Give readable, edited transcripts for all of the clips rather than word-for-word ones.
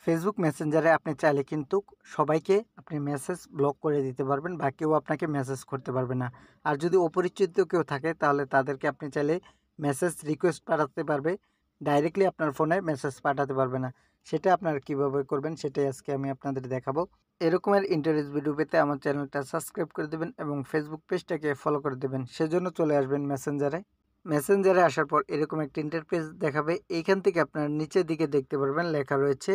Facebook মেসেঞ্জারে আপনি চাইলে কিন্তু সবাইকে আপনি মেসেজ ব্লক করে দিতে পারবেন বা কেউ আপনাকে মেসেজ করতে পারবে না। আর যদি অপরিচিত কেউ থাকে তাহলে তাদেরকে আপনি চাইলে মেসেজ রিকোয়েস্ট পাঠাতে পারবে। ডাইরেক্টলি আপনার ফোনে মেসেজ পাঠাতে পারবে না। সেটা আপনারা কিভাবে করবেন সেটাই আজকে আমি আপনাদের দেখাবো। এরকমের ইন্টারেস্ট ভিডিও পেতে আমার চ্যানেলটা সাবস্ক্রাইব করে দেবেন এবং ফেসবুক পেজটাকে ফলো করে দেবেন। সেজন্য চলে আসবেন মেসেঞ্জারে। মেসেঞ্জারে আসার পর এরকম একটা ইন্টারফেস দেখাবে। এইখান থেকে আপনার নিচের দিকে দেখতে পারবেন লেখা রয়েছে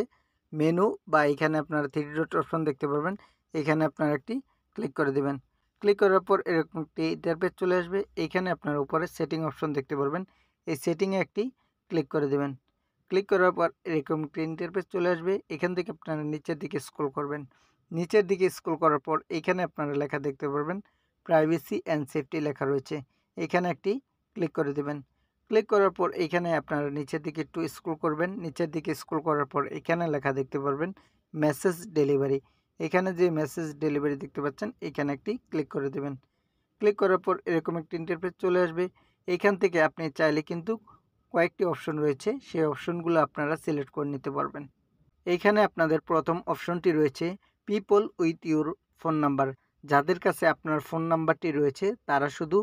মেনু বা এখানে আপনারা 3 ডট অপশন দেখতে পারবেন। এখানে আপনারা একটি ক্লিক করে দিবেন। ক্লিক করার পর এরকম একটি ইন্টারফেস চলে আসবে। এইখানে আপনারা উপরে সেটিং অপশন দেখতে পারবেন। এই সেটিংয়ে একটি ক্লিক করে দিবেন। ক্লিক করার পর এরকম একটি ইন্টারফেস চলে আসবে। এখান থেকে আপনারা নিচের দিকে স্ক্রল করবেন। নিচের দিকে স্ক্রল করার পর এইখানে আপনারা লেখা দেখতে পারবেন প্রাইভেসি অ্যান্ড সেফটি লেখা রয়েছে। এখানে একটি ক্লিক করে দিবেন। ক্লিক করার পর এইখানে আপনারা নিচের দিকে একটু স্ক্রল করবেন। নিচের দিকে স্ক্রল করার পর এখানে লেখা দেখতে পারবেন মেসেজ ডেলিভারি। এখানে যে মেসেজ ডেলিভারি দেখতে পাচ্ছেন এখানে একটি ক্লিক করে দেবেন। ক্লিক করার পর এরকম একটি ইন্টারফেস চলে আসবে। এইখান থেকে আপনি চাইলে কিন্তু কয়েকটি অপশন রয়েছে, সেই অপশনগুলো আপনারা সিলেক্ট করে নিতে পারবেন। এইখানে আপনাদের প্রথম অপশনটি রয়েছে people with your phone number. যাদের কাছে আপনার ফোন নাম্বারটি রয়েছে তারা শুধু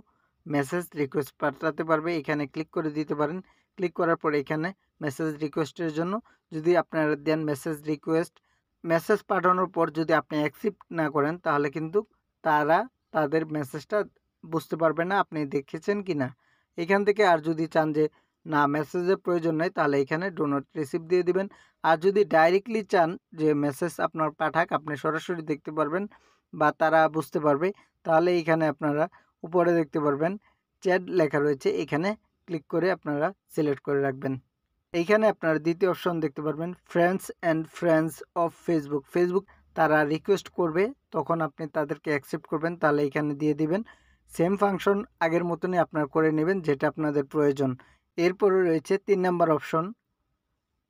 মেসেজ রিকোয়েস্ট পাঠাতে পারবে। এখানে ক্লিক করে দিতে পারেন। ক্লিক করার পর এখানে মেসেজ রিকোয়েস্টের জন্য যদি আপনারা দেন মেসেজ রিকোয়েস্ট, মেসেজ পাঠানোর পর যদি আপনি অ্যাকসেপ্ট না করেন তাহলে কিন্তু তারা তাদের মেসেজটা বুঝতে পারবে না আপনি দেখেছেন কি না। এখান থেকে আর যদি চান যে না মেসেজের প্রয়োজন নেই তাহলে এখানে ডো নট রিসিভ দিয়ে দিবেন। আর যদি ডাইরেক্টলি চান যে মেসেজ আপনার পাঠাক আপনি সরাসরি দেখতে পারবেন বা তারা বুঝতে পারবে, তাহলে এইখানে আপনারা উপরে দেখতে পারবেন চ্যাট লেখা রয়েছে। এখানে ক্লিক করে আপনারা সিলেক্ট করে রাখবেন। এইখানে আপনারা দ্বিতীয় অপশন দেখতে পারবেন ফ্রেন্ডস অফ ফেসবুক। ফেসবুক তারা রিকোয়েস্ট করবে তখন আপনি তাদেরকে অ্যাকসেপ্ট করবেন, তাহলে এখানে দিয়ে দিবেন। সেম ফাংশন আগের মতনই আপনারা করে নেবেন যেটা আপনাদের প্রয়োজন। এরপরে রয়েছে 3 number option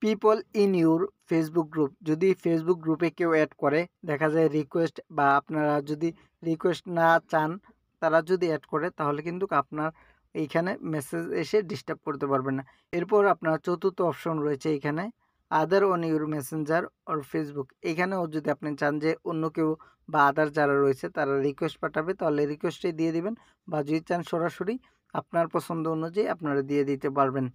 people in your Facebook group. যদি ফেসবুক গ্রুপে কেউ অ্যাড করে দেখা যায় রিকোয়েস্ট বা আপনারা যদি রিকোয়েস্ট না চান তারা যদি অ্যাড করে তাহলে কিন্তু আপনার এইখানে মেসেজ এসে ডিস্টার্ব করতে পারবে না। এরপর আপনার চতুর্থ অপশন রয়েছে এখানে আদার on your Messenger or Facebook. এখানেও যদি আপনি চান যে অন্য কেউ বা আদার যারা রয়েছে তারা রিকোয়েস্ট পাঠাবে তাহলে রিকোয়েস্টে দিয়ে দিবেন, বা যদি চান সরাসরি আপনার পছন্দ অনুযায়ী আপনারা দিয়ে দিতে পারবেন।